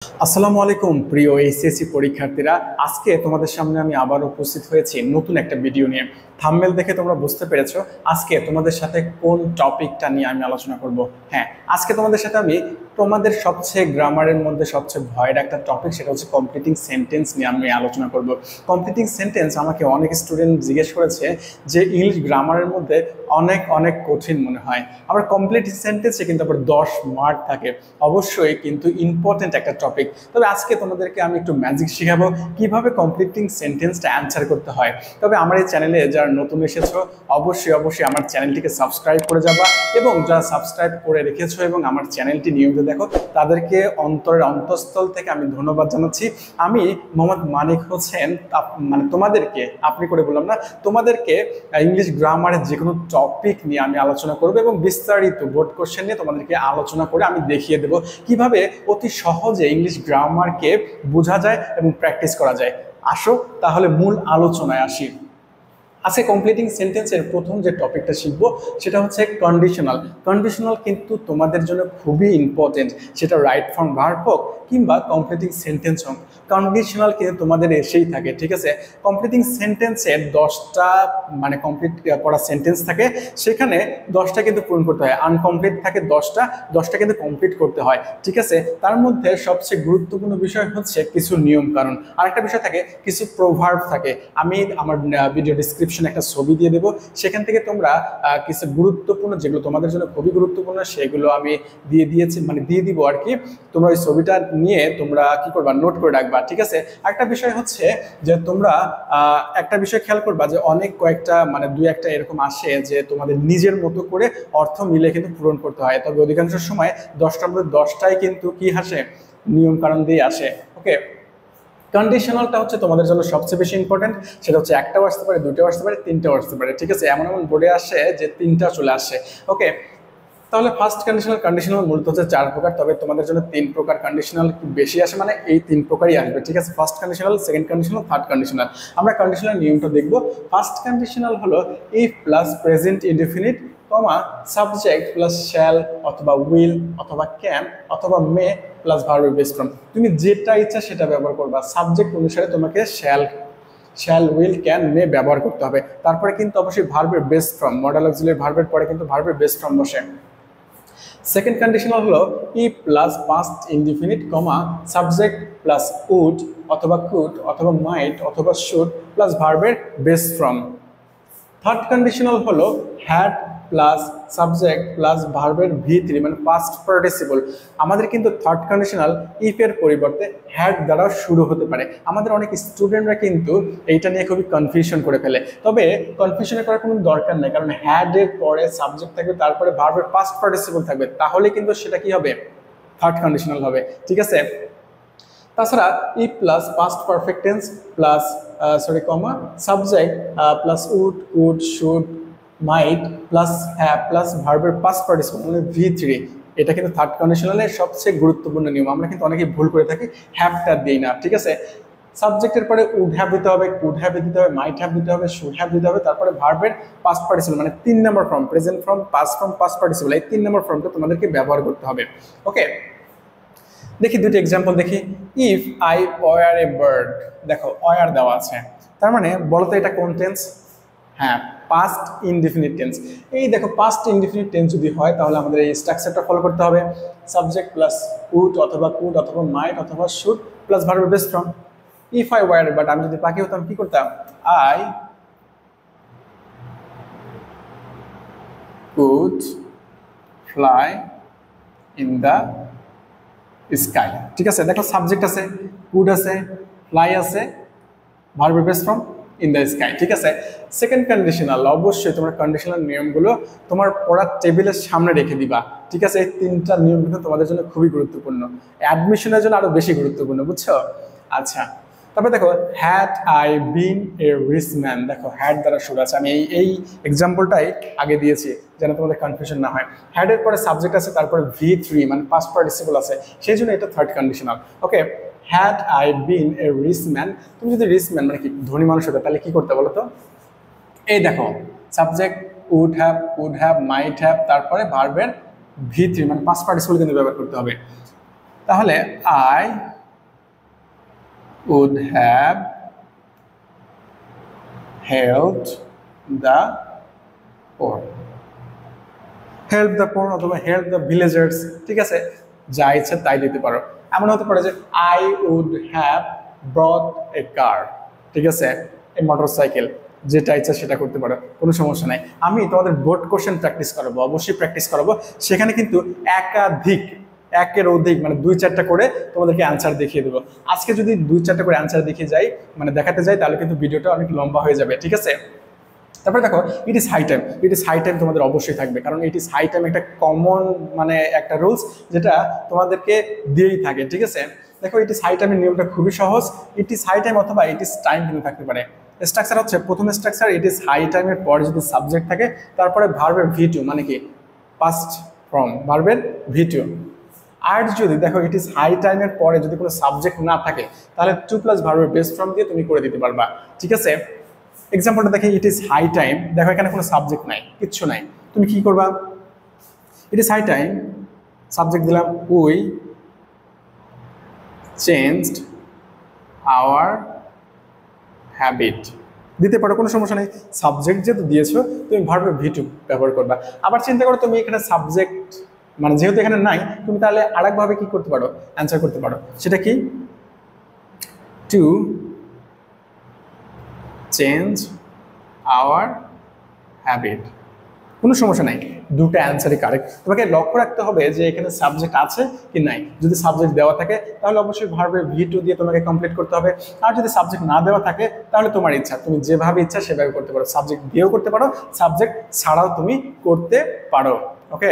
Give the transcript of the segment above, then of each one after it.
আসসালামু আলাইকুম প্রিয় এইচএসসি পরীক্ষার্থীরা, আজকে তোমাদের সামনে আমি আবার উপস্থিত হয়েছি নতুন একটা ভিডিও নিয়ে। থাম্বনেল দেখে তোমরা বুঝতে পেরেছো আজকে তোমাদের সাথে কোন টপিকটা নিয়ে আমি আলোচনা করব। হ্যাঁ, আজকে তোমাদের সাথে আমি তোমাদের সবচেয়ে গ্রামারের মধ্যে সবচেয়ে ভয়ের একটা টপিক, সেটা হচ্ছে কমপ্লিটিং সেন্টেন্স নিয়ে আমি আলোচনা করব। কমপ্লিটিং সেন্টেন্স আমাকে অনেক স্টুডেন্ট জিজ্ঞেস করেছে যে ইংলিশ গ্রামারের মধ্যে অনেক অনেক কঠিন মনে হয়। আবার কমপ্লিটিং সেন্টেন্সে কিন্তু আবার 10 মার্ক থাকে, অবশ্যই কিন্তু ইম্পর্টেন্ট একটা টপিক। তবে আজকে তোমাদেরকে আমি একটু ম্যাজিক শেখাবো কিভাবে কমপ্লিটিং সেন্টেন্সটা অ্যান্সার করতে হয়। তবে আমার এই চ্যানেলে যারা নতুন এসেছো অবশ্যই অবশ্যই আমার চ্যানেলটিকে সাবস্ক্রাইব করে যাবা, এবং যারা সাবস্ক্রাইব করে রেখেছো এবং আমার চ্যানেলটি নিয়মিত দেখো তাদেরকে অন্তরের অন্তঃস্থল থেকে আমি ধন্যবাদ জানাচ্ছি। আমি মোহাম্মদ মানিক হোসেন, মানে তোমাদেরকে আপনি করে বললাম না, তোমাদেরকে ইংলিশ গ্রামারের যে কোনো টপিক নিয়ে আমি আলোচনা করবো এবং বিস্তারিত বোর্ড কোশ্চেন নিয়ে তোমাদেরকে আলোচনা করে আমি দেখিয়ে দেবো কিভাবে অতি সহজে ইংলিশ গ্রামারকে বোঝা যায় এবং প্র্যাকটিস করা যায়। আসো তাহলে মূল আলোচনায় আসি। আজকে কমপ্লিটিং সেন্টেন্সের প্রথম যে টপিকটা শিখবো সেটা হচ্ছে কন্ডিশনাল। কন্ডিশনাল কিন্তু তোমাদের জন্য খুবই ইম্পর্টেন্ট, সেটা রাইট ফর্ম ভার্ব হোক কিংবা কমপ্লিটিং সেন্টেন্স হোক, কন্ডিশনাল কিন্তু তোমাদের এসেই থাকে। ঠিক আছে, কমপ্লিটিং সেন্টেন্সের 10টা মানে কমপ্লিট করা সেন্টেন্স থাকে, সেখানে 10টা কিন্তু পূরণ করতে হয়, আনকমপ্লিট থাকে 10টা কিন্তু কমপ্লিট করতে হয়। ঠিক আছে, তার মধ্যে সবচেয়ে গুরুত্বপূর্ণ বিষয় হচ্ছে কিছু নিয়ম কানুন, আরেকটা বিষয় থাকে কিছু প্রভার্ব থাকে। আমি আমার ভিডিও ডিসক্রিপশনে একটা ছবি দিয়ে দেবো, সেখান থেকে তোমরা কিছু গুরুত্বপূর্ণ যেগুলো তোমাদের জন্য খুবই গুরুত্বপূর্ণ সেগুলো আমি দিয়ে দিব আর কি। তোমরা ওই ছবিটা নিয়ে তোমরা কি করবা, নোট করে রাখবা। ঠিক আছে, আরেকটা বিষয় হচ্ছে যে তোমরা একটা বিষয় খেয়াল করবা যে অনেক কয়েকটা মানে দুই একটা এরকম আসে যে তোমাদের নিজের মতো করে অর্থ মিলে কিন্তু পূরণ করতে হয়, তবে অধিকাংশ সময় 10টার মধ্যে 10টাই কিন্তু কি আসে, নিয়ম কারণ দিয়ে আসে। ওকে, কন্ডিশনালটা হচ্ছে তোমাদের জন্য সবচেয়ে বেশি ইম্পর্টেন্ট, সেটা হচ্ছে একটাও আসতে পারে, দুইটাও আসতে পারে, তিনটাও আসতে পারে। ঠিক আছে, এমন এমন বোর্ডে আসে যে 3টা চলে আসে। ওকে, তাহলে ফার্স্ট কন্ডিশনাল মূলত হচ্ছে 4 প্রকার, তবে তোমাদের জন্য 3 প্রকার কন্ডিশনাল বেশি আসে, মানে এই 3 প্রকারই আসবে। ঠিক আছে, first conditional, second conditional, third conditional. আমরা কন্ডিশনাল নিয়মটা দেখব। ফার্স্ট কন্ডিশনাল হলো if plus present indefinite comma subject plus shall অথবা উইল অথবা ক্যান অথবা মে প্লাস ভার্বের বেস ফর্ম। তুমি যেটা ইচ্ছা সেটা ব্যবহার করবা, সাবজেক্ট অনুসারে তোমাকে শ্যাল উইল ক্যান মে ব্যবহার করতে হবে। তারপরে কিন্তু অবশ্যই ভার্বের বেস ফর্ম, মডেল অক্সিলারি ভার্বের পরে কিন্তু ভার্বের বেস ফর্ম বসে। সেকেন্ড কন্ডিশনাল হলো if plus past indefinite comma subject plus would অথবা কুড অথবা মাইট অথবা শুড প্লাস ভার্বের বেস ফর্ম। থার্ড কন্ডিশনাল হলো হ্যাড প্লাস সাবজেক্ট প্লাস ভার্বের V3 মানে পাস্ট পার্টিসিপল। আমাদের কিন্তু থার্ড কন্ডিশনাল ইফ এর পরিবর্তে হ্যাড দ্বারা শুরু হতে পারে। আমাদের অনেক স্টুডেন্টরা কিন্তু এইটা নিয়ে খুবই কনফিউশন করে ফেলে, তবে কনফিউশনে করার কোনো দরকার নেই, কারণ হ্যাড এর পরে সাবজেক্ট থাকবে, তারপরে ভার্বের পাস্ট পার্টিসিপল থাকবে, তাহলে কিন্তু সেটা কি হবে, থার্ড কন্ডিশনাল হবে। ঠিক আছে, তাছাড়া if plus past perfect tense plus comma subject plus would should might plus have plus ভার্বের পাস্ট পার্টিসিপল মানে V3, এটা কিন্তু থার্ড কন্ডিশনালের সবচেয়ে গুরুত্বপূর্ণ নিয়ম। আমরা কিন্তু অনেকেই ভুল করে থাকি, হ্যাভটা দিই না। ঠিক আছে, সাবজেক্টের পরে উড হ্যাভ দিতে হবে, কুড হ্যাভ দিতে হবে, মাইট হ্যাভ দিতে হবে, শুড হ্যাভ দিতে হবে, তারপরে ভার্বের পাস্ট পার্টিসিপল মানে 3 number form, present form, past form, past participle, এই 3 নম্বর ফর্মটা তোমাদেরকে ব্যবহার করতে হবে। ওকে, দেখি দুটি এক্সাম্পল দেখি। If I were a bird, দেখো ওয়ার দেওয়া আছে, তার মানে বলতো এটা কোন টেন্স, হ্যাঁ পাস্ট ইনডিফিনিট টেন্স। এই দেখো পাস্ট ইনডিফিনিট টেন্স যদি হয় তাহলে আমাদের এই স্ট্রাকচারটা ফলো করতে হবে, সাবজেক্ট প্লাস উড অথবা কুড অথবা মাইট অথবা শুড প্লাস ভার্বের base form. If I were a bird, আমি যদি পাখি হতাম কি করতাম, I could fly in the sky. ঠিক আছে, দেখো সাবজেক্ট আছে, কুড আছে, ফ্লাই আছে, ভার্বের base form in the sky. ঠিক আছে, সেকেন্ড কন্ডিশনাল অবশ্যই তোমার কন্ডিশনাল নিয়মগুলো তোমার পড়ার টেবিলের সামনে রেখে দিবা। ঠিক আছে, এই 3টা নিয়ম কিন্তু তোমাদের জন্য খুবই গুরুত্বপূর্ণ, অ্যাডমিশনের জন্য আরো বেশি গুরুত্বপূর্ণ, বুঝছো? আচ্ছা, তারপরে দেখো had I been a rich man, দেখো হ্যাড দ্বারা শুরু আছে, আমি এই এক্সাম্পলটাই আগে দিয়েছি যেন তোমাদের কনফিউশন না হয়। হ্যাডের পরে সাবজেক্ট আছে, তারপরে V3 মানে পাস্ট পার্টিসিপল আছে, সেই জন্য এটা third conditional. Okay, had I been a rich man, তুমি যদি রিচ ম্যান মানে কি ধনী মানুষ হতে তাহলে কি করতে বলো তো, এই দেখো subject would have might have, তারপরে ভার্বের V3 মানে পাস্ট পার্টিসিপল কিন্তু ব্যবহার করতে হবে। তাহলে I would have helped the poor, help the poor অথবা হেল্প দ্য ভিলেজার্স, ঠিক আছে, যা ইচ্ছা তাই দিতে পারো। এমন হতে পারে যে আই উড হ্যাভ ব্রট এ কার, ঠিক আছে, এই মোটরসাইকেল, যেটা ইচ্ছা সেটা করতে পারো, কোনো সমস্যা নাই। আমি তোমাদের বোর্ড কোশ্চেন প্র্যাকটিস করাবো, অবশ্যই প্র্যাকটিস করাবো, সেখানে কিন্তু একাধিক, একের অধিক মানে 2-4টা করে তোমাদেরকে অ্যান্সার দেখিয়ে দেবো। আজকে যদি 2-4টা করে অ্যান্সার দেখিয়ে যাই, মানে দেখাতে যাই, তাহলে কিন্তু ভিডিওটা অনেক লম্বা হয়ে যাবে, ঠিক আছে। তারপরে দেখো it is high time, it is high time তোমাদের অবশ্যই থাকবে, কারণ ইট ইজ হাই টাইম একটা কমন মানে একটা রুলস যেটা তোমাদেরকে দিয়েই থাকে, ঠিক আছে। দেখো ইট ইজ হাই টাইমের নিয়মটা খুবই সহজ, ইট ইজ হাই টাইম অথবা ইট ইজ টাইম কিন্তু থাকতে পারে। স্ট্রাকচার হচ্ছে, প্রথম স্ট্রাকচার ইট ইজ হাই টাইমের পরে যদি সাবজেক্ট থাকে, তারপরে ভার্বের V2 মানে কি পাস্ট ফর্ম, ভার্বের V2। আর যদি দেখো ইট ইজ হাই টাইমের পরে যদি কোনো সাবজেক্ট না থাকে, তাহলে 2+ ভার্বের বেস ফর্ম দিয়ে তুমি করে দিতে পারবা, ঠিক আছে। এক্সাম্পলটা দেখে, ইট ইজ হাই টাইম, দেখো এখানে কোনো সাবজেক্ট নাই, কিচ্ছু নাই, তুমি কি করবা, it is high time, subject দিলাম উই চেঞ্জড আওয়ার হ্যাবিট, দিতে পারো, কোনো সমস্যা নেই। সাবজেক্ট যেহেতু দিয়েছো, তুমি ভার্বের V2 ব্যবহার করবা। আবার চিন্তা করো তুমি এখানে সাবজেক্ট মানে যেহেতু এখানে নাই, তুমি তাহলে আরেকভাবে কি করতে পারো, অ্যান্সার করতে পারো, সেটা কি, টু চেঞ্জ আওয়ার হ্যাবিট, কোনো সমস্যা নাই, দুটো অ্যান্সারই কারেক্ট। তোমাকে লক্ষ্য রাখতে হবে যে এখানে সাবজেক্ট আছে কি নাই, যদি সাবজেক্ট দেওয়া থাকে তাহলে অবশ্যই ভার্বের V2 দিয়ে তোমাকে কমপ্লিট করতে হবে, আর যদি সাবজেক্ট না দেওয়া থাকে তাহলে তোমার ইচ্ছা, তুমি যেভাবে ইচ্ছা সেভাবে করতে পারো, সাবজেক্ট দিয়েও করতে পারো, সাবজেক্ট ছাড়াও তুমি করতে পারো। ওকে,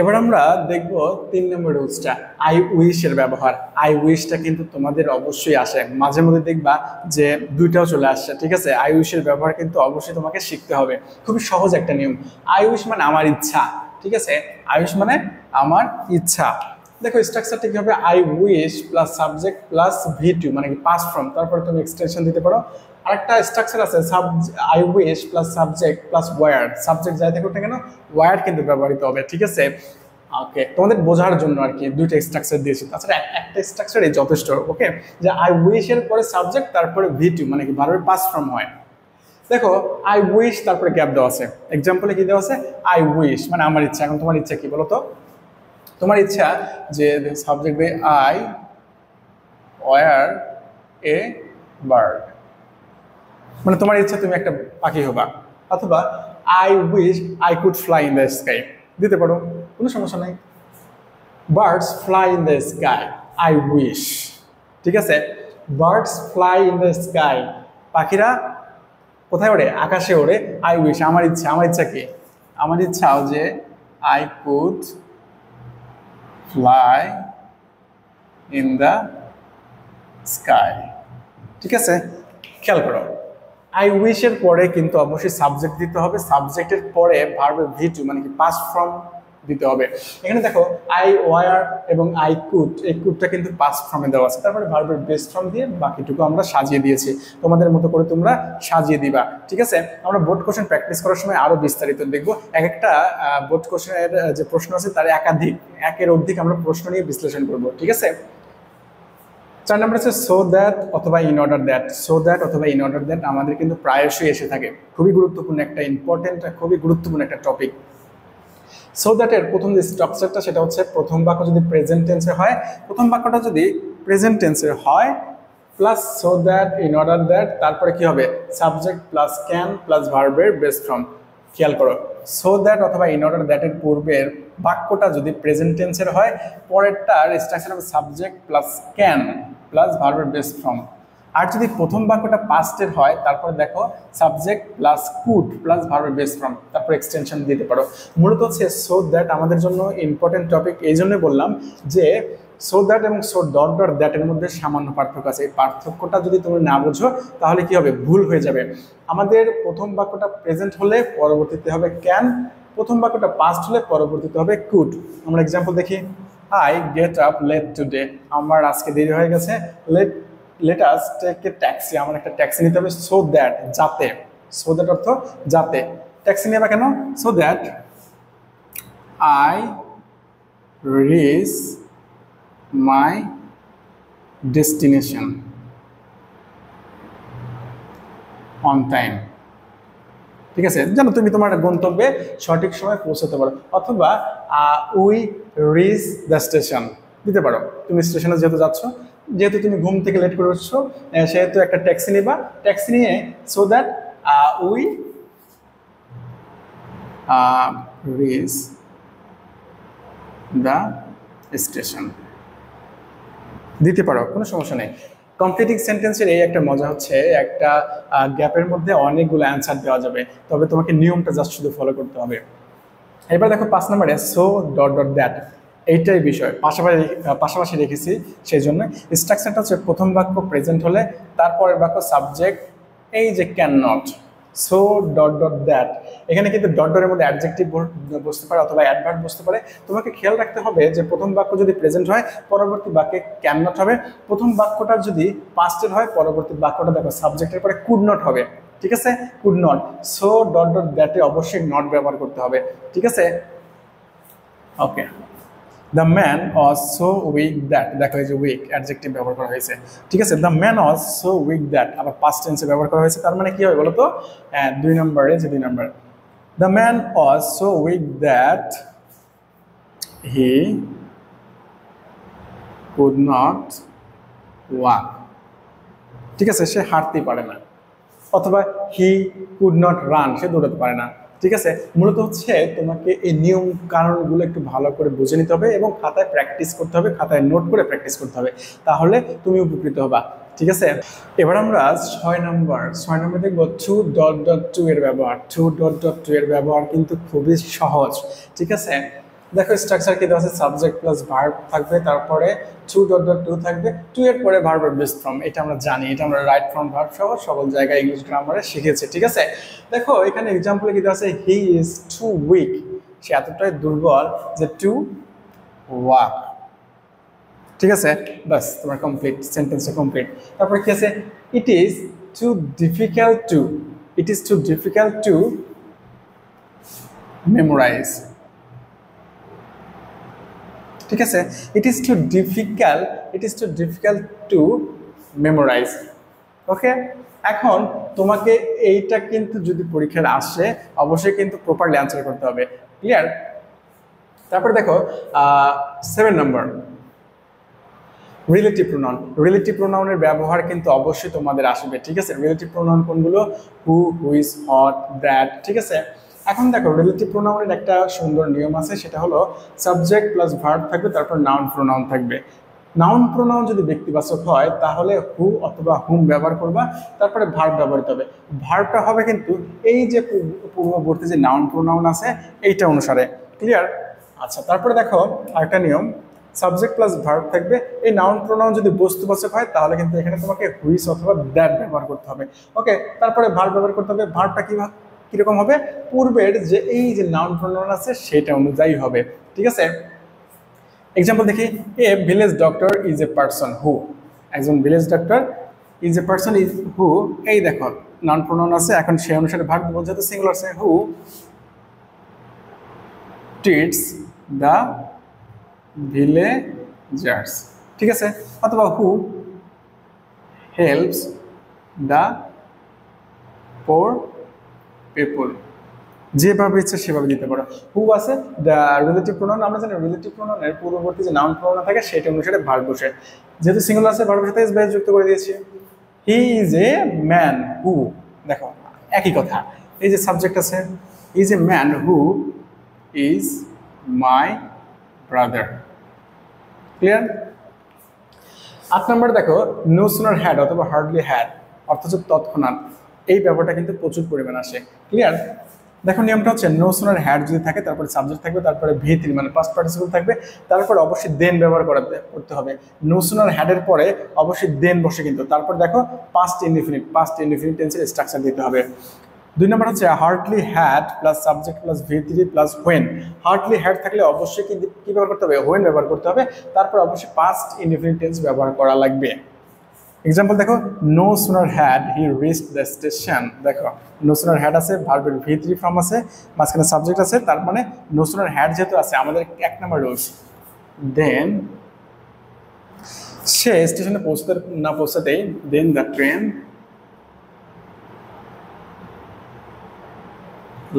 এবার আমরা দেখব 3 নম্বর রুলসটা, আই উইশের ব্যবহার। আই উইশটা কিন্তু তোমাদের অবশ্যই আসে, মাঝে মধ্যে দেখবা যে দুইটাও চলে আসছে, ঠিক আছে। আই উইশের ব্যবহার কিন্তু অবশ্যই তোমাকে শিখতে হবে, খুবই সহজ একটা নিয়ম। আই উইশ মানে আমার ইচ্ছা, ঠিক আছে, আই উইশ মানে আমার ইচ্ছা। দেখো স্ট্রাকচারটা কি হবে, I wish plus subject plus V2 মানে কি পাস্ট ফর্ম, তারপরে তুমি এক্সটেনশন দিতে পারো। আরেকটা স্ট্রাকচার আছে I wish plus subject plus were, subject যাই থাকুক না কেন ওয়ার কিন্তু ব্যবহৃত হবে, ঠিক আছে। ওকে, তোমাদের বোঝার জন্য আর কি দুইটা স্ট্রাকচার দিয়েছি, তাছাড়া একটা স্ট্রাকচারই যথেষ্ট। ওকে, যে আই উইশ এর পরে সাবজেক্ট তারপরে V2 মানে কি ভার্বের পাস্ট ফর্ম হয়। দেখো আই উইশ তারপরে গ্যাপ দেওয়া আছে, এক্সাম্পলে কি দেওয়া আছে, আই উইশ মানে আমার ইচ্ছা। এখন তোমার ইচ্ছা কি বলো তো, তোমার ইচ্ছা যে সাবজেক্ট দিয়ে আই ওয়ার এ বার্ড, মানে তোমার ইচ্ছা তুমি একটা পাখি হবা, অথবা I wish I could fly in the sky দিতে পারো, কোনো সমস্যা নাই। Birds fly in the sky, I wish, ঠিক আছে। Birds fly in the sky, পাখিরা কোথায় ওড়ে, আকাশে ওড়ে। আই উইশ আমার ইচ্ছা, আমার ইচ্ছা কি, আমার ইচ্ছাও যে I could fly in the sky, ঠিক আছে। খেয়াল করো আই উইশের পরে কিন্তু অবশ্যই সাবজেক্ট দিতে হবে, সাবজেক্টের পরে ভার্বের V2 মানে কি পাস্ট ফর্ম দিতে হবে। এখানে দেখো আই ওয়ার এবং আই কুড, এই কুডটা কিন্তু পাস্ট ফর্মে দেওয়া আছে, তারপরে ভার্বের বেস ফর্ম দিয়ে বাকিটুকু আমরা সাজিয়ে দিয়েছি, তোমাদের মতো করে তোমরা সাজিয়ে দিবা, ঠিক আছে। আমরা বোর্ড কোশ্চেন প্র্যাকটিস করার সময় আরো বিস্তারিত দেখবো, এক একটা বোর্ড কোশ্চেনের যে প্রশ্ন আছে তার একের অধিক আমরা প্রশ্ন নিয়ে বিশ্লেষণ করবো, ঠিক আছে। 4 নম্বর হচ্ছে সো দ্যাট অথবা in order that. So that অথবা ইন অর্ডার দ্যাট আমাদের কিন্তু প্রায়শই এসে থাকে, খুবই গুরুত্বপূর্ণ একটা ইম্পর্টেন্ট, খুবই গুরুত্বপূর্ণ একটা টপিক। সো দ্যাটের প্রথম যে স্ট্রাকচারটা সেটা হচ্ছে, প্রথম বাক্য যদি প্রেজেন্ট টেন্সের হয়, প্রথম বাক্যটা যদি প্রেজেন্ট টেন্সের হয় plus so that in order that, তারপরে কি হবে, সাবজেক্ট প্লাস ক্যান প্লাস ভার্বের বেস ফর্ম। খেয়াল করো, সো দ্যাট অথবা ইন অর্ডার দ্যাটের পূর্বের বাক্যটা যদি প্রেজেন্ট টেন্সের হয়, পরেরটার স্ট্রাকচার হবে সাবজেক্ট প্লাস ক্যান প্লাস ভার্বের বেস ফর্ম। আর যদি প্রথম বাক্যটা পাস্টের হয়, তারপরে দেখো সাবজেক্ট প্লাস কুড প্লাস ভার্বের বেস ফর্ম, তারপর এক্সটেনশন দিতে পারো। মূলত হচ্ছে সো দ্যাট আমাদের জন্য ইম্পর্টেন্ট টপিক, এই জন্য বললাম যে সো দ্যাট এবং সো ডট ডট দ্যাটের মধ্যে সামান্য পার্থক্য আছে, এই পার্থক্যটা যদি তুমি না বোঝো তাহলে কি হবে, ভুল হয়ে যাবে। আমাদের প্রথম বাক্যটা প্রেজেন্ট হলে পরবর্তীতে হবে ক্যান, প্রথম বাক্যটা পাস্ট হলে পরবর্তীতে হবে কুড। আমরা এক্সাম্পল দেখি, I get up late today, আমার আজকে দেরি হয়ে গেছে, let us take a taxi, আমার একটা ট্যাক্সি নিতে হবে, সো দ্যাট যাতে, সো দ্যাট অর্থ যাতে, ট্যাক্সি নেবা কেন, so that I reach my destination, on time, ঠিক আছে, যেন তুমি তোমার গন্তব্যে সঠিক সময় পৌঁছাতে পারো। অথবা উই রিচ দ্য স্টেশন দিতে পারো। তুমি স্টেশনে যেহেতু যাচ্ছ, যেহেতু তুমি ঘুম থেকে লেট করে উঠছো, সেহেতু একটা ট্যাক্সি নিবা, ট্যাক্সি নিয়ে so that we reach the station দিতে পারো, কোনো সমস্যা নেই। কমপ্লিটিং সেন্টেন্সের এই একটা মজা হচ্ছে, একটা গ্যাপের মধ্যে অনেকগুলো অ্যান্সার দেওয়া যাবে, তবে তোমাকে নিয়মটা জাস্ট শুধু ফলো করতে হবে। এবার দেখো 5 নম্বরে সো ডট ডট দ্যাট, এইটাই বিষয় পাশাপাশি রেখেছি। সেই জন্য স্ট্রাকচারটা হচ্ছে প্রথম বাক্য প্রেজেন্ট হলে, তারপরের বাক্য সাবজেক্ট, এই যে can not, so dot dot that. এখানে কিন্তু ডট ডটের মধ্যে অ্যাডজেক্টিভ বসতে পারে অথবা অ্যাডভার্ব বসতে পারে। তোমাকে খেয়াল রাখতে হবে যে প্রথম বাক্য যদি প্রেজেন্ট হয়, পরবর্তী বাক্যে ক্যান নট হবে। প্রথম বাক্যটা যদি পাস্টের হয়, পরবর্তী বাক্যটা দেখো সাবজেক্টের পরে কুড নট হবে, ঠিক আছে, could not. So dot dot দ্যাটে অবশ্যই নট ব্যবহার করতে হবে, ঠিক আছে, okay. The man was so weak that, দেখো এই যে উইক অ্যাডজেক্টিভ ব্যবহার করা হয়েছে, ঠিক আছে। The man was so weak that আবার পাস্ট টেন্সে ব্যবহার করা হয়েছে, তার মানে কি হয় বলো তো, 2 নম্বরে যে 2 number, the man was so weak that he could not walk, ঠিক আছে, সে হাঁটতেই পারে না। অথবা হি কুড নট রান, সে দৌড়াতে পারে না, ঠিক আছে। মূলত হচ্ছে তোমাকে এই নিয়ম কারণগুলো একটু ভালো করে বুঝে নিতে হবে এবং খাতায় প্র্যাকটিস করতে হবে, খাতায় নোট করে প্র্যাকটিস করতে হবে, তাহলে তুমি উপকৃত হবা, ঠিক আছে। এবার আমরা 6 নম্বর দেখবো টু ডট ডট টু এর ব্যবহার। টু ডট ডট টু এর ব্যবহার কিন্তু খুবই সহজ, ঠিক আছে। দেখো স্ট্রাকচার কি দেওয়া আছে, সাবজেক্ট প্লাস ভার্ব থাকবে, তারপরে টু ডট ডট টু থাকবে, টু এর পরে ভার্বের বেস ফর্ম, এটা আমরা জানি, এটা আমরা রাইট ফর্ম ভার্ব সহ সকল জায়গায় ইংলিশ গ্রামারে শিখেছি, ঠিক আছে। দেখো এখানে এক্সাম্পলে কি দেওয়া আছে, হি ইজ টু উইক, সে এতটাই দুর্বল যে টু ওয়াক, ঠিক আছে, বাস তোমার কমপ্লিট, সেন্টেন্সটা কমপ্লিট। তারপরে কি আছে, it is too difficult to, it is too difficult to memorise, ঠিক আছে, it is too difficult to memorise, okay. এখন তোমাকে এইটা কিন্তু যদি পরীক্ষায় আসে, অবশ্যই কিন্তু প্রপারলি অ্যান্সার করতে হবে, ক্লিয়ার। তারপরে দেখো 7 নম্বর রিলেটিভ প্রোনাউন। রিলেটিভ প্রোনাউনের ব্যবহার কিন্তু অবশ্যই তোমাদের আসবে, ঠিক আছে। রিলেটিভ প্রোনাউন কোনগুলো, হু, হুইজ, হোয়াট, দ্যাট, ঠিক আছে। এখন দেখো রিলেটিভ প্রোনাউনের একটা সুন্দর নিয়ম আছে, সেটা হলো সাবজেক্ট প্লাস ভার্ব থাকবে, তারপর নাউন প্রোনাউন থাকবে। নাউন প্রোনাউন যদি ব্যক্তিবাচক হয় তাহলে হু অথবা হুম ব্যবহার করবা, তারপরে ভার্ব ব্যবহৃত হবে। ভার্বটা হবে কিন্তু এই যে পূর্ববর্তী যে নাউন প্রোনাউন আছে এইটা অনুসারে, ক্লিয়ার। আচ্ছা, তারপরে দেখো আরেকটা নিয়ম, সাবজেক্ট প্লাস ভার্ব থাকবে। এই নাউন প্রোনাউন যদি বস্তুবাচক হয় তাহলে কিন্তু এখানে তোমাকে হুইচ অথবা দ্যাট ব্যবহার করতে হবে, ওকে। তারপরে ভার্ব ব্যবহার করতে হবে, ভার্বটা কিরকম হবে, পূর্বের যে এই যে নাউন প্রোনাউন আছে সেটা অনুযায়ী হবে, ঠিক আছে। এক্সাম্পল দেখি, a village doctor is a person who, একজন village doctor is a person is who, এই দেখো নাউন প্রোনাউন আছে, এখন সেই অনুসারে ভার্ব বলছে তো সিঙ্গুলার আছে, হু ট্রিটস দ্য ভিলেজার্স, ঠিক আছে। অথবা who helps the poor people, যেভাবে ইচ্ছে সেভাবে দিতে পারো। হু আছে দ্য রিলেটিভ প্রোনাউন, আমরা জানি রিলেটিভ প্রোনাউনের পূর্ববর্তী যে নাউন প্রোনাউন থাকে সেটা অনুসারে ভার্ব বসে, যেহেতু সিঙ্গুলার আছে ভার্বের সাথে এস বেস যুক্ত করে দিয়েছি। He is a man who, দেখো একই কথা, এই যে সাবজেক্ট আছে, is a man who is my brother, clear. 8 নম্বর দেখো নো সুনার হ্যাড অথবা হার্ডলি হ্যাড, অর্থাৎ তৎক্ষণাৎ, এই ব্যাপারটা কিন্তু প্রচুর পরিমাণ আসে, ক্লিয়ার। দেখো নিয়মটা হচ্ছে নো সুনার হ্যাড যদি থাকে, তারপরে সাবজেক্ট থাকবে, তারপরে ভি3 মানে পাস্ট পার্টিসিপল থাকবে, তারপরে অবশ্যই দেন ব্যবহার করতে হবে। নো সুনার হ্যাডের পরে অবশ্যই দেন বসে কিন্তু, তারপর দেখো পাস্ট ইনডিফিনিট টেন্সের স্ট্রাকচার দিতে হবে। 2 নম্বর হচ্ছে hardly had plus subject plus ভি3 প্লাস হোয়েন। হার্ডলি হ্যাড থাকলে অবশ্যই কি ব্যবহার করতে হবে, হোয়েন ব্যবহার করতে হবে, তারপর অবশ্যই পাস্ট ইনডিফিনিট টেন্স ব্যবহার করা লাগবে। এক্সাম্পল দেখো, no sooner had he reached the station, দেখো নো সুনার হ্যাড আছে, ভার্বের ভি3 ফর্ম আছে, মাঝখানে সাবজেক্ট আছে, তার মানে নো সুনার হ্যাড যেহেতু আছে, আমাদের 1 নম্বর রুলস, দেন সে স্টেশনে পৌঁছাতেই দেন দ্য ট্রেন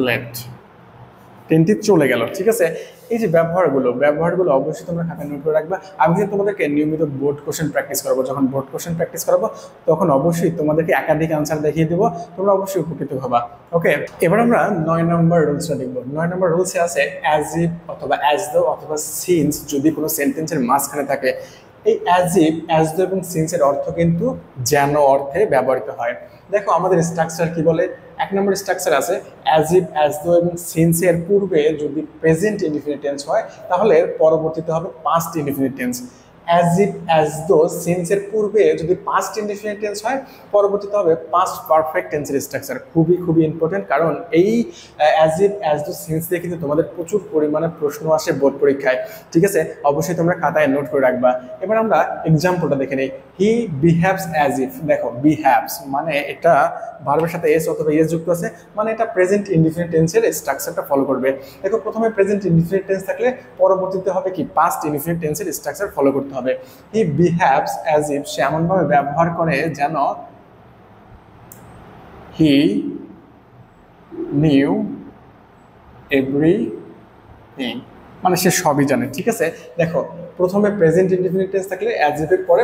লেফট, ট্রেনটি চলে গেল। ঠিক আছে, এই যে ব্যবহারগুলো অবশ্যই তোমরা খাতায় নোট করে রাখবা। আমি কিন্তু তোমাদেরকে নিয়মিত বোর্ড কোশ্চেন প্র্যাকটিস করাবো। যখন বোর্ড কোশ্চেন প্র্যাকটিস করাবো তখন অবশ্যই তোমাদেরকে একাধিক আনসার দেখিয়ে দেবো, তোমরা অবশ্যই উপকৃত হবা। ওকে, এবার আমরা 9 নম্বর রুলসটা দেখবো। 9 নম্বর রুলসে আছে অ্যাজ ইফ অথবা অ্যাজ দো অথবা সিন্স যদি কোনো সেন্টেন্সের মাঝখানে থাকে। এই অ্যাজ ইফ, অ্যাজ দো এবং সিন্সের অর্থ কিন্তু যেন অর্থে ব্যবহৃত হয়। দেখো আমাদের স্ট্রাকচার কি বলে, 1 নম্বর স্ট্রাকচার আছে অ্যাজ ইফ, অ্যাজ দো এবং সিন্সের পূর্বে যদি প্রেজেন্ট ইনডিফিনিট টেন্স হয় তাহলে পরবর্তীতে হবে past indefinite tense. As if, as though সিন্সের পূর্বে যদি পাস্ট ইনডিফিনিট টেন্স হয় পরবর্তীতে হবে পাস্ট পারফেক্ট টেন্সের স্ট্রাকচার। খুবই ইম্পর্টেন্ট, কারণ এই অ্যাজ ইফ, অ্যাজ দো সিন্স দিয়ে কিন্তু তোমাদের প্রচুর পরিমাণে প্রশ্ন আসে বোর্ড পরীক্ষায়। ঠিক আছে, অবশ্যই তোমরা খাতায় নোট করে রাখবা। এবার আমরা এক্সাম্পলটা দেখে নিই। হি বিহেভস অ্যাজ ইফ। দেখো বিহেভস মানে এটা ভার্বের সাথে এস অথবা এস যুক্ত আছে, মানে এটা প্রেজেন্ট ইনডিফিনিট টেন্সের স্ট্রাকচারটা ফলো করবে। দেখো প্রথমে প্রেজেন্ট ইনডিফিনিট টেন্স থাকলে পরবর্তীতে হবে কি পাস্ট ইনডিফিনিট টেন্সের স্ট্রাকচার ফলো করতে হবে। হি বিহেভস অ্যাজ ইফ, সে এমনভাবে ব্যবহার করে যেন হি নিউ এভরিথিং, মানে সে সবই জানে। ঠিক আছে, দেখো প্রথমে প্রেজেন্ট ইনডিফিনিট টেন্স থাকলে অ্যাজ ইফ এর পরে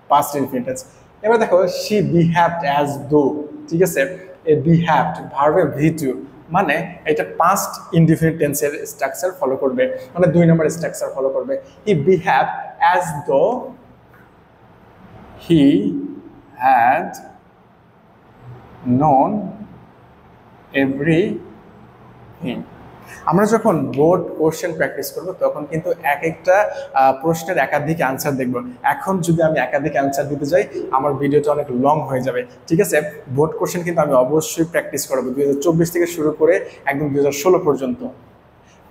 পাস্ট ইনডিফিনিট টেন্স। এবার দেখো শি বিহেভড অ্যাজ দো। ঠিক আছে, এ বিহেভড ভার্বে ভি2, মানে এটা পাস্ট ইনডিফিনিট টেন্সের স্ট্রাকচার ফলো করবে, মানে 2 নম্বর স্ট্রাকচার ফলো করবে। হি behaved as though he had known everything। আমরা যখন বোর্ড কোশ্চেন প্র্যাকটিস করব তখন কিন্তু এক একটা প্রশ্নের একাধিক আনসার দেখব। এখন যদি আমি একাধিক আনসার দিতে যাই আমার ভিডিওটা অনেক লং হয়ে যাবে। ঠিক আছে, বোর্ড কোশ্চেন কিন্তু আমি অবশ্যই প্র্যাকটিস করবো 2024 থেকে শুরু করে একদম 2016 পর্যন্ত।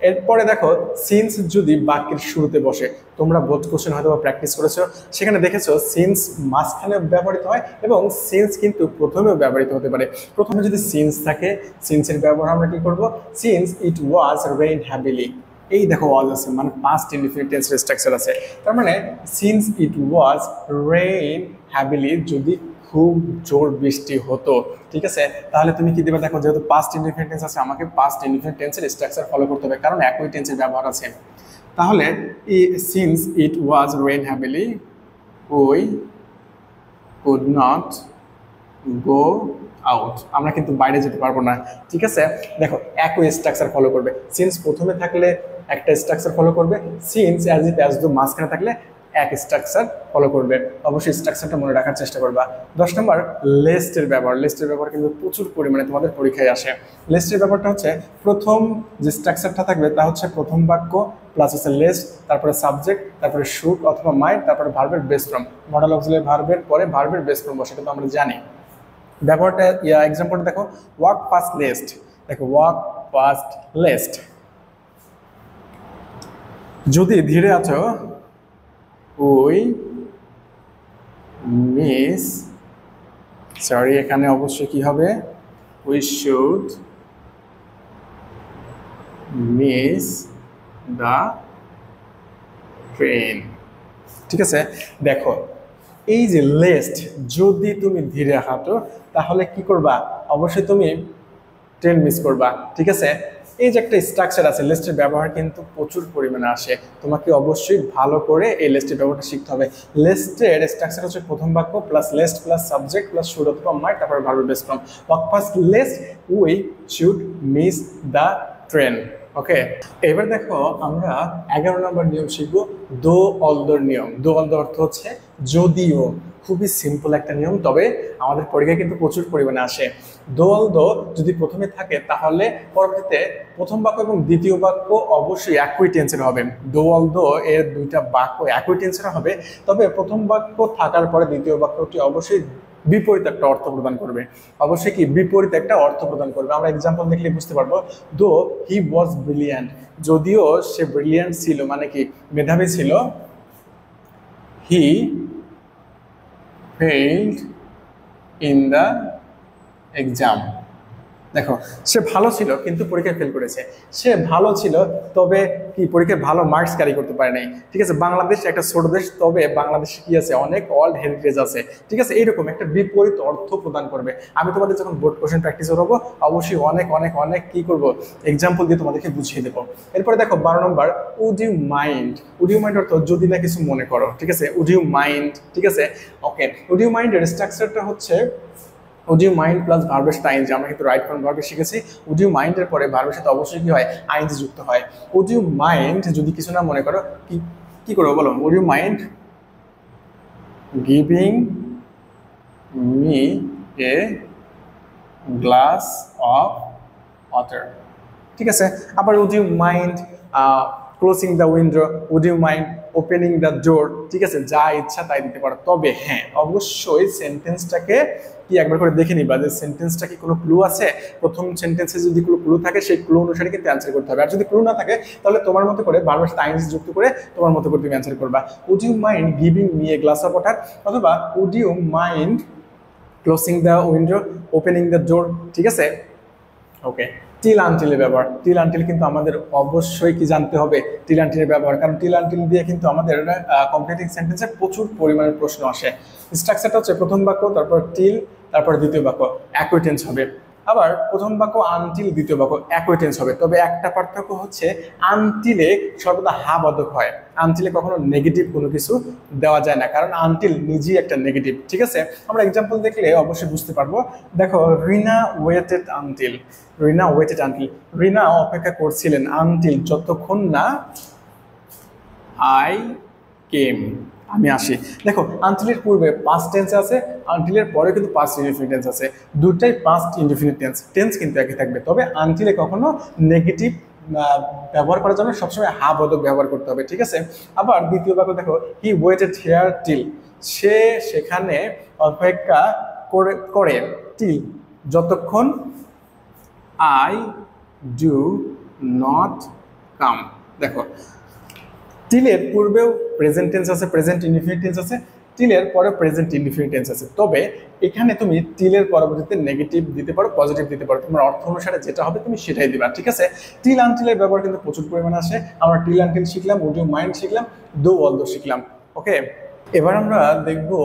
এরপরে দেখো সিন্স যদি বাক্যের শুরুতে বসে, তোমরা বোর্ড কোশ্চেন হয়তো প্র্যাকটিস করেছো, সেখানে দেখেছো সিন্স মাঝখানে ব্যবহৃত হয় এবং সিন্স কিন্তু প্রথমেও ব্যবহৃত হতে পারে। প্রথমে যদি সিন্স থাকে, সিন্সের ব্যবহার আমরা কি করব, সিন্স ইট ওয়াজ রেইন হ্যাভিলি। এই দেখো ওয়াজ আছে, মানে পাস্ট ইনডিফিনিট টেন্সের স্ট্রাকচার আছে। তার মানে সিন্স ইট ওয়াজ রেইন হ্যাভিলি, যদি খুব জোর বৃষ্টি হতো। ঠিক আছে, তাহলে তুমি কি দিবে, দেখো যেহেতু পাস্ট ইনডিফিনিট টেন্স আছে আমাকে পাস্ট ইনডিফিনিট টেন্সের স্ট্রাকচার ফলো করতে হবে, কারণ একই টেন্সের ব্যবহার আছে। তাহলে since it was rain heavily we could not go out, আমরা কিন্তু বাইরে যেতে পারবো না। ঠিক আছে, দেখো একই স্ট্রাকচার ফলো করবে। সিন্স প্রথমে থাকলে একটা স্ট্রাকচার ফলো করবে, সিন্স অ্যাজ ইফ অ্যাজ দো মাঝখানে থাকলে এক স্ট্রাকচার ফলো করবে। অবশ্যই স্ট্রাকচারটা মনে রাখার চেষ্টা করবা। 10 নম্বর লেস্টের ব্যবহার। লেস্টের ব্যবহার কিন্তু প্রচুর পরিমাণে তোমাদের পরীক্ষায় আসে। লেস্টের ব্যাপারটা হচ্ছে প্রথম যে স্ট্রাকচারটা থাকবে তা হচ্ছে প্রথম বাক্য প্লাস হচ্ছে লেস্ট, তারপরে সাবজেক্ট, তারপরে শুড অথবা মাইট, তারপরে ভার্বের বেস ফর্ম। মডেল অক্সিলারি ভার্বের পরে ভার্বের বেস ফর্ম বসে, কিন্তু আমরা জানি। ব্যবহারটা এক্সাম্পলটা দেখো, ওয়াক পাস্ট লেস্ট। দেখো ওয়াক পাস্ট লেস্ট, যদি ধীরে আছো উই মিস, সরি এখানে অবশ্যই কি হবে, we should miss the train. ঠিক আছে, দেখো এই যে লেস্ট, যদি তুমি ধীরে হাঁটো তাহলে কি করবা, অবশ্যই তুমি ট্রেন মিস করবা। ঠিক আছে, এই যে একটা স্ট্রাকচার আছে, লিস্টের ব্যবহার কিন্তু প্রচুর পরিমাণে আসে, তোমাকে অবশ্যই ভালো করে এই লিস্টের ব্যবহারটা শিখতে হবে। লিস্টের স্ট্রাকচার হচ্ছে প্রথম বাক্য plus lest plus subject plus should অথবা মাইট, তারপরে ভার্বের base form. Walk fast lest we should miss the train. Okay, এবার দেখো আমরা 11 নম্বর নিয়ম শিখবো, দো অলদোর নিয়ম। দো অলদো অর্থ হচ্ছে যদিও, খুবই সিম্পল একটা নিয়ম, তবে আমাদের পরীক্ষায় কিন্তু প্রচুর পরিমাণে আসে। দো অলদো যদি প্রথমে থাকে তাহলে পরবর্তীতে প্রথম বাক্য এবং দ্বিতীয় বাক্য অবশ্যই একই টেন্সের হবে। দো অলদো এর দুইটা বাক্য একই টেন্সের হবে, তবে প্রথম বাক্য থাকার পরে দ্বিতীয় বাক্যটি অবশ্যই বিপরীত একটা অর্থ প্রদান করবে। অবশ্যই কি বিপরীত একটা অর্থ প্রদান করবে। আমরা এক্সাম্পল দেখলে বুঝতে পারবো, দো হি ওয়াজ ব্রিলিয়ান্ট, যদিও সে ব্রিলিয়ান্ট ছিল মানে কি মেধাবী ছিল, হি ফেইলড ইন দ্য এক্সাম, দেখো, সে ভালো ছিল কিন্তু পরীক্ষায় ফেল করেছে। সে ভালো ছিল তবে কি পরীক্ষায় ভালো মার্কস ক্যারি করতে পারে নাই। ঠিক আছে, বাংলাদেশ একটা ছোট দেশ, তবে বাংলাদেশে কি আছে, অনেক ওয়ার্ল্ড হেরিটেজ আছে। ঠিক আছে, এইরকম একটা বিপরীত অর্থ প্রদান করবে। আমি তোমাদের যখন বোর্ড কোশ্চেন প্র্যাকটিস করবো, অবশ্যই অনেক অনেক অনেক কি করবো, এক্সাম্পল দিয়ে তোমাদেরকে বুঝিয়ে দেবো। এরপরে দেখো 12 number, would you mind. Would you mind অর্থ যদি না কিছু মনে করো। ঠিক আছে, উড ইউ মাইন্ড। ঠিক আছে, ওকে, উড ইউ মাইন্ডের স্ট্রাকচারটা হচ্ছে উড ইউ মাইন্ড প্লাস ভার্বের সাথে আইএনজি। আমরা কিন্তু রাইট ফর্ম ভার্বে শিখেছি। উড ইউ মাইন্ডের পরে ভার্বের সাথে অবশ্যই কি হয়, আইএনজি যুক্ত হয়। উড ইউ মাইন্ড যদি কিছু না মনে করো, কি কি করবো বলো? Would you mind giving me a glass of water. ঠিক আছে, আবার would you mind closing the window, would you mind opening the door. ঠিক আছে, যা ইচ্ছা তাই দিতে পারো, তবে হ্যাঁ অবশ্যই সেন্টেন্সটাকে কি একবার করে দেখে নিবা যে সেন্টেন্সটা কি কোনো ক্লু আছে। প্রথম সেন্টেন্সে যদি কোনো ক্লু থাকে, সেই ক্লু অনুসারে কিন্তু অ্যান্সার করতে হবে। আর যদি ক্লু না থাকে, তাহলে তোমার মতো করে ভার্বের সাথে আইএনজি যুক্ত করে তোমার মতো করে তুমি অ্যান্সার করবা। Would you mind giving me a glass of water, অথবা would you mind closing the window, opening the door. ঠিক আছে, ওকে। টিল আনটিলের ব্যবহার। টিল আনটিল কিন্তু আমাদের অবশ্যই কি জানতে হবে, টিল আনটিলের ব্যবহার, কারণ টিল আনটিল দিয়ে কিন্তু আমাদের কমপ্লিটিং সেন্টেন্সে প্রচুর পরিমাণের প্রশ্ন আসে। স্ট্রাকচারটা হচ্ছে প্রথম বাক্য, তারপর টিল, তারপর দ্বিতীয় বাক্য একই টেন্স হবে। আবার প্রথম বাক্য আনটিল, দ্বিতীয় বাক্য একই টেন্স হবে। তবে একটা পার্থক্য হচ্ছে আনটিলে সর্বদা হা বাদক হয়। আনটিলে কখনো নেগেটিভ কোনো কিছু দেওয়া যায় না, কারণ আনটিল নিজেই একটা নেগেটিভ। ঠিক আছে, আমরা এক্সাম্পল দেখলে অবশ্যই বুঝতে পারবো। দেখো, রিনা ওয়েটেড আনটিল। রিনা ওয়েটেড আনটিল, রিনা অপেক্ষা করছিলেন আনটিল, যতক্ষণ না আই কেম, আমি আসি। দেখো, আনটিলের পূর্বে পাস্ট টেন্স আছে, আনটিলের পরে কিন্তু পাস্ট ইনডিফিনিট টেন্স আছে। দুটাই পাস্ট ইনডিফিনিট টেন্স, টেন্স কিন্তু একই থাকবে। তবে আনটিলে কখনো নেগেটিভ ব্যবহার করার জন্য সবসময় হা বোধক ব্যবহার করতে হবে। ঠিক আছে, আবার দ্বিতীয় বাক্য দেখো, হি ওয়েটেড হিয়ার টিল, সে সেখানে অপেক্ষা করে টিল, যতক্ষণ আই ডু নট কাম। দেখো, টিলের পূর্বেও প্রেজেন্ট টেন্স আছে, প্রেজেন্ট ইনডিফিনিট টেন্স আছে, টিলের পরে প্রেজেন্ট ইনডিফিনিট টেন্স আছে। তবে এখানে তুমি টিলের পরবর্তীতে নেগেটিভ দিতে পারো, পজিটিভ দিতে পারো, তোমার অর্থ অনুসারে যেটা হবে তুমি সেটাই দিবা। ঠিক আছে, টিল আনটিলের ব্যবহার কিন্তু প্রচুর পরিমাণে আসে। আমরা টিল আনটিল শিখলাম, উড ইউ মাইন্ড শিখলাম, দো অলদো শিখলাম। ওকে, এবার আমরা দেখবো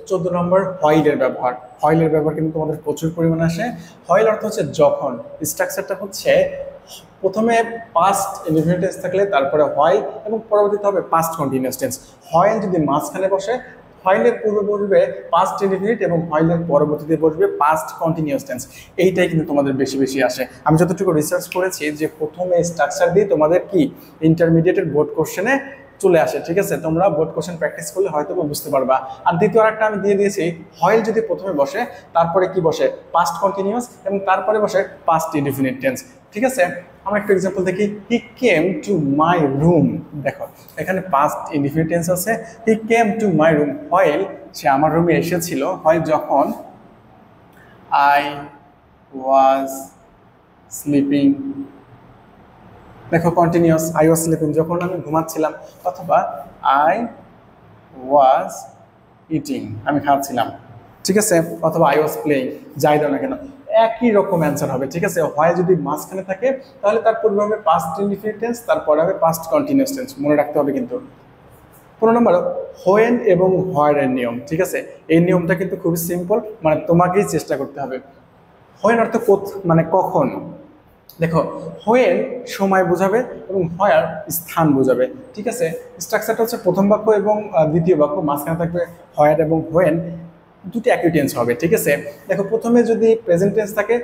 14 নম্বর, হয়লের ব্যবহার। হয়লের ব্যবহার কিন্তু তোমাদের প্রচুর পরিমাণে আসে। হয়ল অর্থ হচ্ছে যখন। স্ট্রাকচারটা হচ্ছে প্রথমে পাস্ট ইনডিফিনিট টেন্স থাকলে তারপরে হয় এবং পরবর্তীতে হবে পাস্ট কন্টিনিউয়াস টেন্স। হয়েল যদি মাঝখানে বসে, হয়েলের পূর্বে বসবে পাস্ট ইনডিফিনিট এবং হয়েলের পরবর্তীতে বসবে পাস্ট কন্টিনিউয়াস টেন্স। এইটাই কিন্তু তোমাদের বেশি বেশি আসে। আমি যতটুকু রিসার্চ করেছি যে প্রথমে স্ট্রাকচার দিয়ে তোমাদের কি ইন্টারমিডিয়েটের বোর্ড কোশ্চেনে চলে আসে। ঠিক আছে, তোমরা বোর্ড কোশ্চেন প্র্যাকটিস করলে হয়তো বুঝতে পারবা। আর দ্বিতীয় আরেকটা আমি দিয়ে দিয়েছি, হয়েল যদি প্রথমে বসে তারপরে কি বসে, পাস্ট কন্টিনিউয়াস, এবং তারপরে বসে পাস্ট ইনডিফিনিট টেন্স। ঠিক আছে, আমরা একটা এক্সাম্পল দেখি, হি কেম টু মাই রুম। দেখো, এখানে পাস্ট ইনডিফিনিট টেন্স আছে, he came to my room, while সে আমার রুমে এসেছিল, হয় যখন আই ওয়াজ স্লিপিং। দেখো, কন্টিনিউয়াস, আই ওয়াজ স্লিপিং যখন আমি ঘুমাচ্ছিলাম, অথবা আই ওয়াজ ইটিং আমি খাচ্ছিলাম। ঠিক আছে, অথবা আই ওয়াজ প্লেইং, যাই দাও না কেন একই রকম অ্যান্সার হবে। ঠিক আছে, হয় যদি মাঝখানে থাকে তাহলে তার পূর্বে হবে পাস্ট ইনডিফিনিট টেন্স, তারপরে হবে পাস্ট কন্টিনিউয়াস টেন্স, মনে রাখতে হবে কিন্তু। 15 নম্বর, হোয়েন এবং হোয়ার এর নিয়ম। ঠিক আছে, এই নিয়মটা কিন্তু খুবই সিম্পল, মানে তোমাকেই চেষ্টা করতে হবে। হোয়েন অর্থ মানে কখন। দেখো, হোয়েন সময় বোঝাবে এবং হোয়ার স্থান বোঝাবে। ঠিক আছে, স্ট্রাকচারটা হচ্ছে প্রথম বাক্য এবং দ্বিতীয় বাক্য, মাঝখানে থাকবে হোয়ার এবং হোয়েন, দুটি একই টেন্স হবে। ঠিক আছে, দেখো, প্রথমে যদি প্রেজেন্ট টেন্স থাকে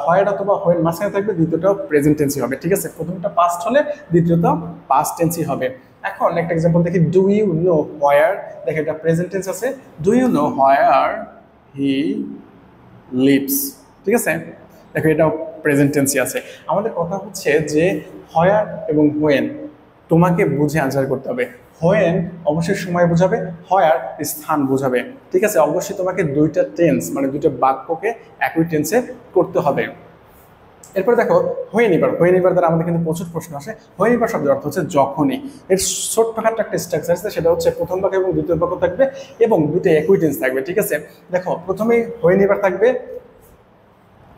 হোয়ার অথবা হোয়েন মাঝখানে থাকবে, দ্বিতীয়টাও প্রেজেন্ট টেন্সই হবে। ঠিক আছে, প্রথমটা পাস্ট হলে দ্বিতীয়টা পাস্ট টেন্সই হবে। এখন একটা এক্সাম্পল দেখি, ডু ইউ নো হোয়ার। দেখো, এটা প্রেজেন্ট টেন্স আছে, do you know where he lives. ঠিক আছে, দেখো, এটাও প্রেজেন্ট টেন্সই আছে। আমাদের কথা হচ্ছে যে হোয়ার এবং হোয়েন তোমাকে বুঝে আনসার করতে হবে। হোয়েন অবশ্যই সময় বোঝাবে, হোয়ার স্থান বোঝাবে। ঠিক আছে, অবশ্যই তোমাকে দুইটা টেন্স মানে দুইটা বাক্যকে একই টেন্সে করতে হবে। এরপরে দেখো, হোয়েন এবার। হোয়েন এবার দ্বারা আমাদের কিন্তু প্রচুর প্রশ্ন আসে। হোয়েন এবার শব্দের অর্থ হচ্ছে যখনই। এর ছোট্টখাট্ট একটা স্ট্রাকচার আছে, সেটা হচ্ছে প্রথম বাক্য এবং দ্বিতীয় বাক্য থাকবে এবং দুটো একই টেন্স থাকবে। ঠিক আছে, দেখো, প্রথমেই হোয়েন এবার থাকবে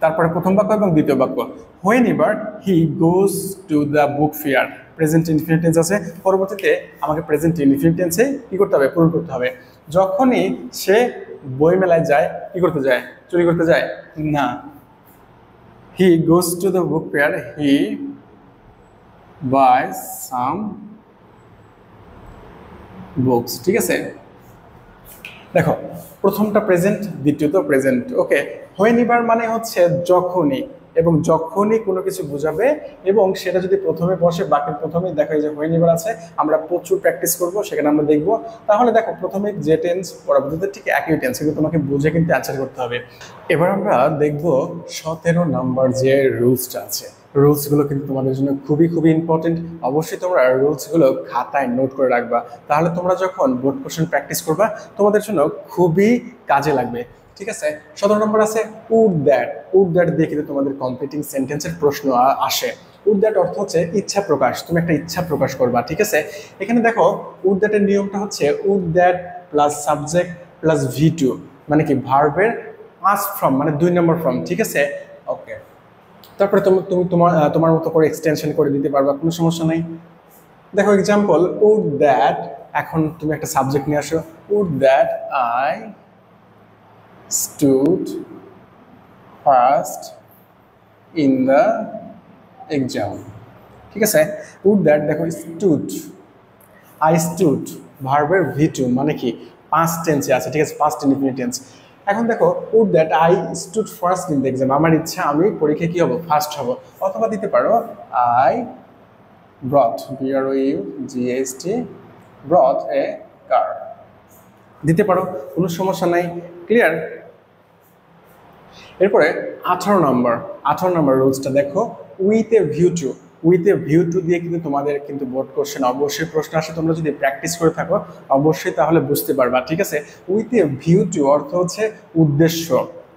তারপরে প্রথম বাক্য এবং দ্বিতীয় বাক্য। Whenever he goes to the book fair, present infinite tense আছে, পরবর্তীতে আমাকে প্রেজেন্ট ইনফিনিট টেন্সে কি করতে হবে, পূরণ করতে হবে। যখনই সে বই মেলায় যায়, কি করতে যায়, চুরি করতে যায় না। He goes to the book fair, he buy some books. ঠিক আছে, দেখো প্রথমটা প্রেজেন্ট, দ্বিতীয়ত প্রেজেন্ট। ওকে, হোয়েন এভার মানে হচ্ছে যখনই, এবং যখনই কোনো কিছু বোঝাবে, এবং সেটা যদি প্রথমে বসে, বাকির প্রথমেই দেখো এই যে হোয়েন এভার আছে, আমরা প্রচুর প্র্যাকটিস করব, সেখানে আমরা দেখবো। তাহলে দেখো প্রথমে যে টেন্স, পরবর্তীতে ঠিক একই টেন্স, কিন্তু তোমাকে বুঝে কিন্তু অ্যান্সার করতে হবে। এবার আমরা দেখবো 17 নাম্বার যে রুলসটা আছে। রুলসগুলো কিন্তু তোমাদের জন্য খুবই খুবই ইম্পর্টেন্ট। অবশ্যই তোমরা রুলসগুলো খাতায় নোট করে রাখবা, তাহলে তোমরা যখন বোর্ড কোশ্চেন প্র্যাকটিস করবা তোমাদের জন্য খুবই কাজে লাগবে। ঠিক আছে, 17 নম্বর আছে উড দ্যাট। উড দ্যাট দিয়ে কিন্তু তোমাদের কমপ্লিটিং সেন্টেন্সের প্রশ্ন আসে। উড দ্যাট অর্থ হচ্ছে ইচ্ছা প্রকাশ, তুমি একটা ইচ্ছা প্রকাশ করবা। ঠিক আছে, এখানে দেখো উড দ্যাটের নিয়মটা হচ্ছে would that plus subject plus V2, মানে কি ভার্বের ফার্স্ট ফর্ম, মানে 2 নম্বর ফর্ম। ঠিক আছে, ওকে, তারপরে তুমি তুমি তোমার তোমার মতো করে এক্সটেনশন করে দিতে পারবা, কোনো সমস্যা নাই। দেখো এক্সাম্পল, উড দ্যাট, এখন তুমি একটা সাবজেক্ট নিয়ে আসো, would that I stood first in the exam। ঠিক আছে, উড দ্যাট, দেখো স্টুড, আই স্টুড, ভার্বের V2, মানে কি পাস্ট টেন্সে আছে। ঠিক আছে, পাস্ট ইনডিফিনিট টেন্স। এখন দেখো would that I stood first in the exam, আমার ইচ্ছা আমি পরীক্ষায় কি হব, ফার্স্ট হব। অথবা দিতে পারো আই ব্রট, BROUGHT, ব্রট এ কার, দিতে পারো, কোনো সমস্যা নাই। ক্লিয়ার? এরপরে 18 নম্বর রুলসটা দেখো, with a view to. With a view to দিয়ে কিন্তু তোমাদের কিন্তু বোর্ড কোশ্চেন অবশ্যই প্রশ্ন আসে, তোমরা যদি প্র্যাকটিস করে থাকো অবশ্যই তাহলে বুঝতে পারবা। ঠিক আছে, উইথ এ ভিউ টু অর্থ হচ্ছে উদ্দেশ্য,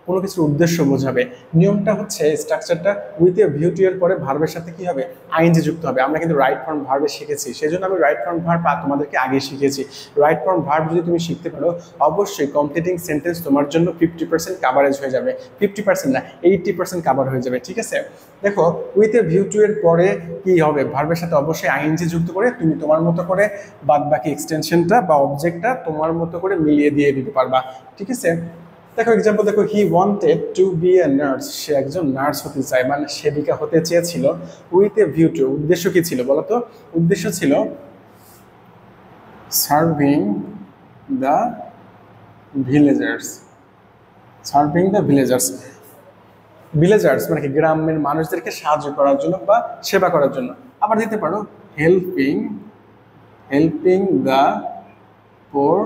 কোনো কিছুর উদ্দেশ্য বোঝাবে। নিয়মটা হচ্ছে স্ট্রাকচারটা, উইথ এ ভিউ টু এর পরে ভার্বের সাথে কি হবে, আইএনজি যুক্ত হবে। আমরা কিন্তু রাইট ফর্ম ভার্বে শিখেছি, সেই জন্য আমি রাইট ফর্ম ভার্ব তোমাদেরকে আগে শিখেছি। রাইট ফর্ম ভার্ব যদি তুমি শিখতে পারো অবশ্যই কমপ্লিটিং সেন্টেন্স তোমার জন্য 50% কাভারেজ হয়ে যাবে, 50% না 80% কাভার হয়ে যাবে। ঠিক আছে, দেখো উইথ এ ভিউ টু এর পরে কি হবে, ভার্বের সাথে অবশ্যই আইএনজি যুক্ত করে তুমি তোমার মতো করে বাদ বাকি এক্সটেনশনটা বা অবজেক্টটা তোমার মতো করে মিলিয়ে দিয়ে দিতে পারবা। ঠিক আছে, দেখো এক্সাম্পল দেখো, he wanted to be a nurse, সে একজন নার্স হতে চায়, মানে সেবিকা হতে চেয়েছিল। উইথ এ ভিউ টু, উদ্দেশ্য কি ছিল বলো তো, উদ্দেশ্য ছিল serving the villagers, serving the villagers. Villagers মানে কি গ্রামের মানুষদেরকে সাহায্য করার জন্য বা সেবা করার জন্য। আবার দিতে পারো helping the poor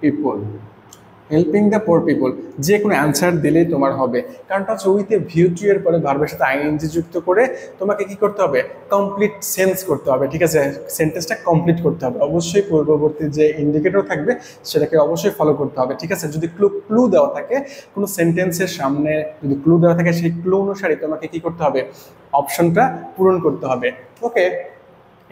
people, helping the poor people. যে কোনো অ্যান্সার দিলেই তোমার হবে, কারণটা হচ্ছে উইথ এ ভিউ টু এর পরে ভার্বের সাথে আইএনজি যুক্ত করে তোমাকে কি করতে হবে, কমপ্লিট সেন্স করতে হবে। ঠিক আছে, সেন্টেন্সটা কমপ্লিট করতে হবে, অবশ্যই পূর্ববর্তী যে ইন্ডিকেটর থাকবে সেটাকে অবশ্যই ফলো করতে হবে। ঠিক আছে, যদি ক্লু দেওয়া থাকে কোনো সেন্টেন্সের সামনে, যদি ক্লু দেওয়া থাকে সেই ক্লু অনুসারে তোমাকে কি করতে হবে, অপশনটা পূরণ করতে হবে। ওকে,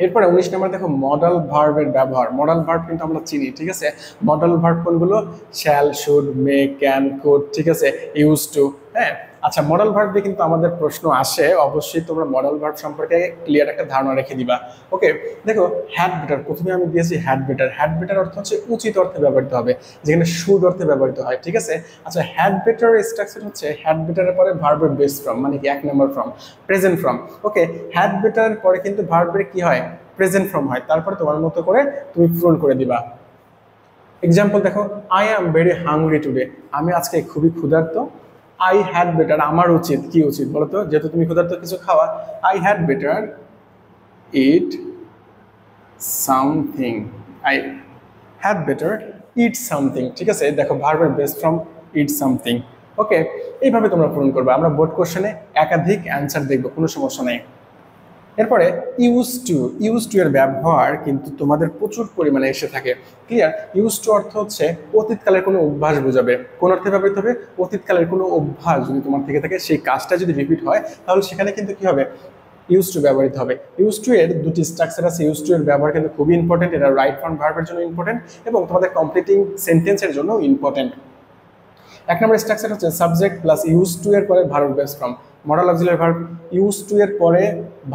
এরপরে 19 নম্বর দেখো মডাল ভার্বের ব্যবহার। মডাল ভার্ব কিন্তু আমরা চিনি। ঠিক আছে, মডাল ভার্ব কোনগুলো, shall, should, May, can, could. ঠিক আছে, ইউজ টু। হ্যাঁ, আচ্ছা, মডাল ভার্ব দিয়ে কিন্তু আমাদের প্রশ্ন আসে, অবশ্যই তোমরা মডাল ভার্ব সম্পর্কে ক্লিয়ার একটা ধারণা রেখে দিবা। ওকে, দেখো হ্যাড বেটার, প্রথমে আমি দিয়েছি হ্যাড বেটার। হ্যাড বেটার অর্থ হচ্ছে উচিত অর্থে ব্যবহৃত হবে, যেখানে শুড অর্থে ব্যবহৃত হয়। ঠিক আছে, আচ্ছা, হ্যাড বেটারের স্ট্রাকচার হচ্ছে হ্যাড বেটারের পরে ভার্বের বেস ফর্ম, মানে কি 1 number form, present form. Okay, had বেটারের পরে কিন্তু ভার্বের কি হয়, প্রেজেন্ট ফর্ম হয়, তারপরে তোমার মতো করে তুমি পূরণ করে দিবা। এক্সাম্পল দেখো, I am very hungry today, আমি আজকে খুবই ক্ষুধার্ত। আই হ্যাড বেটার, আমার উচিত, কি উচিত বলো তো, যেহেতু তুমি ক্ষুধার্ত কিছু খাওয়া। I had better it something, I had better it something. ঠিক আছে, দেখো ভার্বের বেস ফর্ম ইট সামথিং। ওকে, এইভাবে তোমরা পূরণ করবে। আমরা বোর্ড কোশ্চেনে একাধিক অ্যান্সার দেখবো, কোনো সমস্যা নেই। এরপরে ইউজ টু এর ব্যবহার কিন্তু তোমাদের প্রচুর পরিমাণে এসে থাকে। ক্লিয়ার? ইউজ টু অর্থ হচ্ছে অতীতকালের কোনো অভ্যাস বোঝাবে। কোন অর্থে ব্যবহৃত হবে, অতীতকালের কোনো অভ্যাস যদি তোমার থেকে থাকে, সেই কাজটা যদি রিপিট হয় তাহলে সেখানে কিন্তু কি হবে, ইউজ টু ব্যবহৃত হবে। ইউজ টু এর দুটি স্ট্রাকচার আছে। ইউজ টু এর ব্যবহার কিন্তু খুবই ইম্পর্টেন্ট, এটা রাইট ফর্ম ভার্বের জন্য ইম্পর্টেন্ট এবং তোমাদের কমপ্লিটিং সেন্টেন্সের জন্য ইম্পর্টেন্ট। এক নম্বর স্ট্রাকচার হচ্ছে সাবজেক্ট প্লাস ইউজ টু এর পরে verb base form, modal auxiliary verb use to এর পরে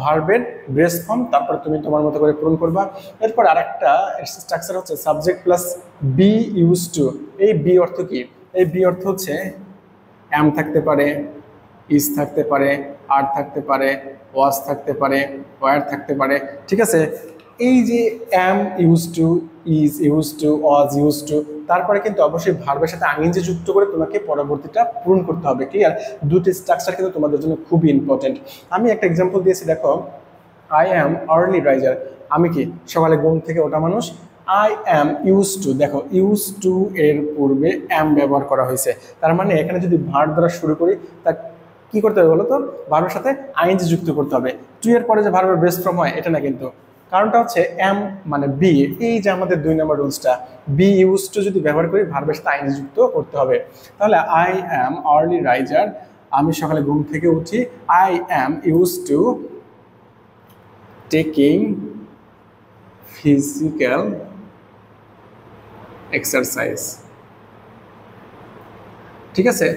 ভার্বের বেস ফর্ম, তারপর তুমি তোমার মতো করে পূরণ করবা। এরপর আরেকটা স্ট্রাকচার হচ্ছে subject plus be use to. এই বি অর্থ কি? এই বি অর্থ হচ্ছে এম থাকতে পারে, ইজ থাকতে পারে, আর থাকতে পারে, ওয়াজ থাকতে পারে, ওয়ার থাকতে পারে, ঠিক আছে। এই যে am use to, is use to, was use to, তারপরে কিন্তু অবশ্যই ভার্বের সাথে আইএনজি যুক্ত করে তোমাকে পরবর্তীটা পূরণ করতে হবে। ক্লিয়ার? দুটি স্ট্রাকচার কিন্তু তোমাদের জন্য খুবই ইম্পর্টেন্ট। আমি একটা এক্সাম্পল দিয়েছি, দেখো আই অ্যাম আর্লি রাইজার, আমি কি সকালে ঘুম থেকে ওঠা মানুষ। আই অ্যাম ইউজ টু, দেখো ইউজ টু এর পূর্বে অ্যাম ব্যবহার করা হয়েছে, তার মানে এখানে যদি ভার্ব দ্বারা শুরু করি তা কি করতে হবে বলো তো? ভার্বের সাথে আইএনজি যুক্ত করতে হবে। টু এর পরে যে ভার্বের বেস ফর্ম হয় এটা না, কিন্তু কারণটা হচ্ছে এম মানে বি, এই যে আমাদের 2 নম্বর রুলসটা, বি ইউজ টু যদি ব্যবহার করি ভার্বের সাথে আইএনজি যুক্ত করতে হবে। তাহলে আই অ্যাম আর্লি রাইজার, আমি সকালে ঘুম থেকে উঠি। I am use to taking physical exercise, ঠিক আছে।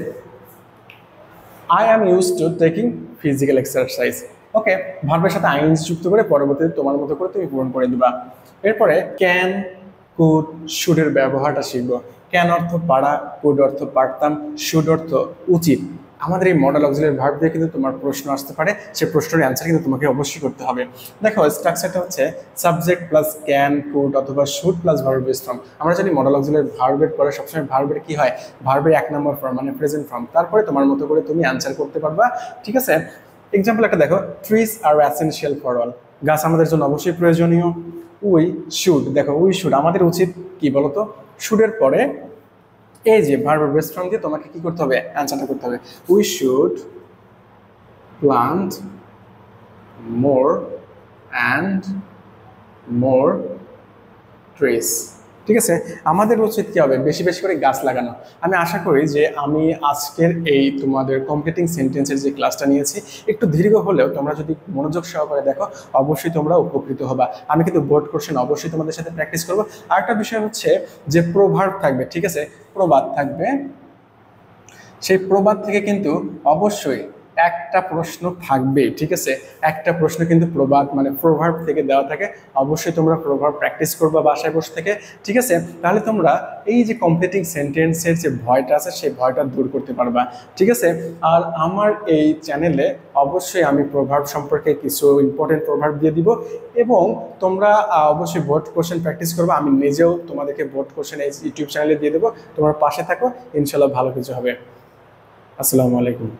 I am use to taking physical exercise. Okay, ভার্বের সাথে আইএনজি যুক্ত করে পরবর্তীতে তোমার মতো করে তুমি পূরণ করে দিবা। এরপরে ক্যান, কুড, শুডের ব্যবহারটা শিখবো। ক্যান অর্থ পারা, কুড অর্থ পারতাম, শুড অর্থ উচিত। আমাদের এই মডেল অক্সিলারি ভার্ব দিয়ে কিন্তু তোমার প্রশ্ন আসতে পারে, সেই প্রশ্নের অ্যান্সার কিন্তু তোমাকে অবশ্যই করতে হবে। দেখো স্ট্রাকচারটা হচ্ছে সাবজেক্ট প্লাস ক্যান, কুড অথবা should plus verb base form. আমরা জানি মডেল অক্সিলারি ভার্বের পরে সবসময় ভার্বের কি হয়? ভার্বের 1 নম্বর ফর্ম মানে প্রেজেন্ট ফর্ম, তারপরে তোমার মতো করে তুমি অ্যান্সার করতে পারবা, ঠিক আছে। এক্সাম্পল একটা দেখো, trees are essential for all, গাছ আমাদের জন্য অবশ্যই প্রয়োজনীয়। উই শুড, দেখো উই শুড আমাদের উচিত কি বলতো? শুডের পরে এই যে ভার্ব বেস ফর্ম দিয়ে তোমাকে কি করতে হবে? অ্যানসারটা করতে হবে। We should plant more and more trees, ঠিক আছে। আমাদের উচিত কি হবে? বেশি বেশি করে গাছ লাগানো। আমি আশা করি যে আমি আজকের এই তোমাদের কমপ্লিটিং সেন্টেন্সের যে ক্লাসটা নিয়েছি একটু দীর্ঘ হলেও তোমরা যদি মনোযোগ সহকারে দেখো অবশ্যই তোমরা উপকৃত হবা। আমি কিন্তু বোর্ড কোশ্চেন অবশ্যই তোমাদের সাথে প্র্যাকটিস করবো। আরেকটা বিষয় হচ্ছে যে প্রভার্ব থাকবে, ঠিক আছে, প্রবাদ থাকবে। সেই প্রবাদ থেকে কিন্তু অবশ্যই একটা প্রশ্ন থাকবে, ঠিক আছে। একটা প্রশ্ন কিন্তু প্রবাদ মানে প্রভার্ব থেকে দেওয়া থাকে। অবশ্যই তোমরা প্রভার্ব প্র্যাকটিস করবা বাসায় বসে থেকে, ঠিক আছে। তাহলে তোমরা এই যে কমপ্লিটিং সেন্টেন্সের যে ভয়টা আছে সেই ভয়টা দূর করতে পারবা, ঠিক আছে। আর আমার এই চ্যানেলে অবশ্যই আমি প্রভার্ব সম্পর্কে কিছু ইম্পর্টেন্ট প্রভার্ব দিয়ে দিব এবং তোমরা অবশ্যই বোর্ড কোশ্চেন প্র্যাকটিস করবা। আমি নিজেও তোমাদেরকে বোর্ড কোশ্চেন এই ইউটিউব চ্যানেলে দিয়ে দেবো, তোমরা পাশে থাকো, ইনশাল্লাহ ভালো কিছু হবে। আসসালামু আলাইকুম।